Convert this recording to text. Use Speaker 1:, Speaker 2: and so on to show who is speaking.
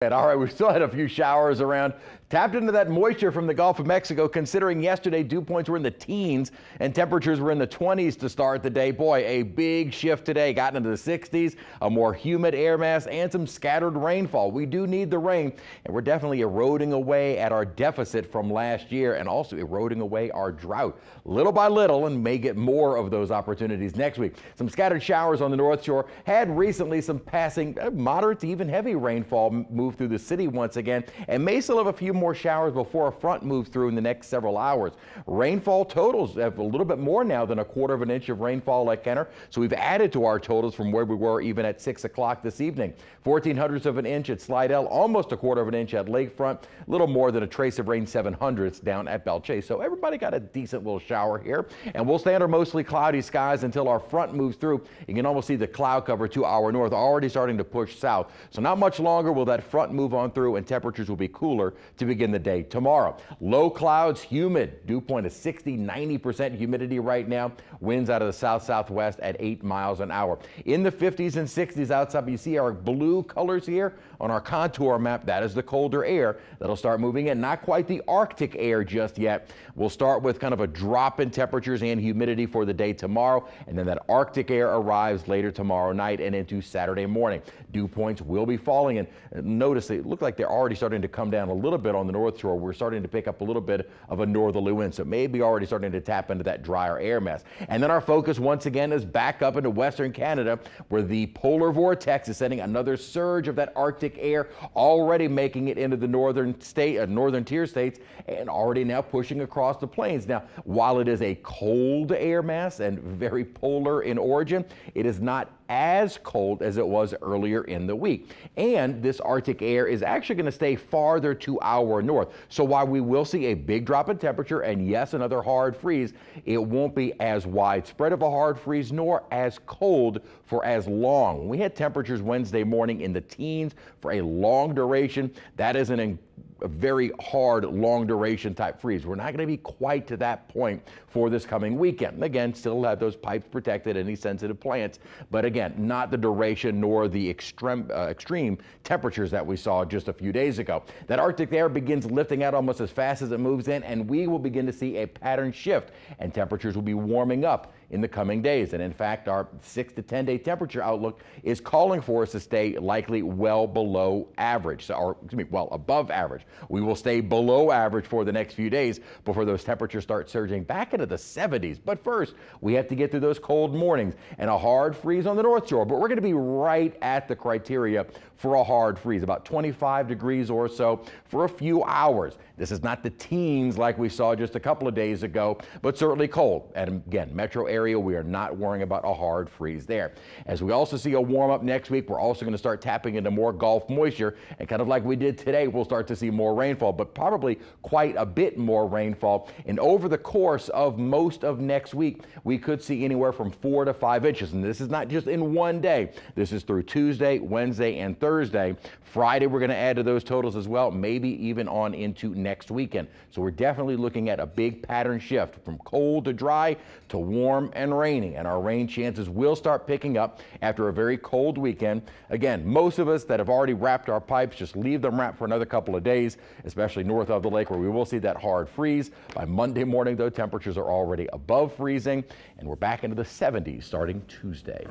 Speaker 1: All right, we still had a few showers around. Tapped into that moisture from the Gulf of Mexico, considering yesterday dew points were in the teens and temperatures were in the 20s to start the day. Boy, a big shift today. Gotten into the 60s, a more humid air mass, and some scattered rainfall. We do need the rain, and we're definitely eroding away at our deficit from last year and also eroding away our drought little by little, and may get more of those opportunities next week. Some scattered showers on the North Shore. Had recently some passing moderate to even heavy rainfall move through the city once again, and may still have a few more showers before a front moves through in the next several hours. Rainfall totals have a little bit more now than a quarter of an inch of rainfall at Kenner, so we've added to our totals from where we were even at 6 o'clock this evening. 0.14 of an inch at Slidell, almost a quarter of an inch at Lakefront, a little more than a trace of rain, 0.07 down at Belle Chase. So everybody got a decent little shower here, and we'll stay under mostly cloudy skies until our front moves through. You can almost see the cloud cover to our north already starting to push south. So not much longer will that front move on through, and temperatures will be cooler to begin the day tomorrow. Low clouds, humid, dew point is 60–90% humidity right now. Winds out of the south-southwest at 8 miles an hour. In the 50s and 60s outside, you see our blue colors here on our contour map. That is the colder air that'll start moving in. Not quite the Arctic air just yet. We'll start with kind of a drop in temperatures and humidity for the day tomorrow, and then that Arctic air arrives later tomorrow night and into Saturday morning. Dew points will be falling, and notice they look like they're already starting to come down a little bit on the North Shore. We're starting to pick up a little bit of a northerly wind, so maybe already starting to tap into that drier air mass. And then our focus once again is back up into Western Canada, where the polar vortex is sending another surge of that Arctic air, already making it into the northern tier states, and already now pushing across the plains. Now, while it is a cold air mass and very polar in origin, it is not as cold as it was earlier in the week. And this Arctic air is actually going to stay farther to our north. So while we will see a big drop in temperature and yes, another hard freeze, it won't be as widespread of a hard freeze nor as cold for as long. We had temperatures Wednesday morning in the teens for a long duration. That is a very hard, long duration type freeze. We're not going to be quite to that point for this coming weekend. Again, still have those pipes protected, any sensitive plants, but again, not the duration nor the extreme temperatures that we saw just a few days ago. That Arctic air begins lifting out almost as fast as it moves in, and we will begin to see a pattern shift, and temperatures will be warming up in the coming days. And in fact, our 6 to 10 day temperature outlook is calling for us to stay likely well below average, or excuse me, well above average. We will stay below average for the next few days before those temperatures start surging back into the 70s. But first, we have to get through those cold mornings and a hard freeze on the North Shore. But we're going to be right at the criteria for a hard freeze, about 25 degrees or so for a few hours. This is not the teens like we saw just a couple of days ago, but certainly cold. And again, metro area, we are not worrying about a hard freeze there. As we also see a warm up next week, we're also going to start tapping into more Gulf moisture, and kind of like we did today, we'll start to see more rainfall, but probably quite a bit more rainfall. And over the course of most of next week, we could see anywhere from 4 to 5 inches. And this is not just in one day. This is through Tuesday, Wednesday, and Thursday. Friday, we're going to add to those totals as well, maybe even on into next weekend. So we're definitely looking at a big pattern shift from cold to dry to warm and raining. And our rain chances will start picking up after a very cold weekend. Again, most of us that have already wrapped our pipes, just leave them wrapped for another couple of days, especially north of the lake, where we will see that hard freeze. By Monday morning, though, temperatures are already above freezing, and we're back into the 70s starting Tuesday.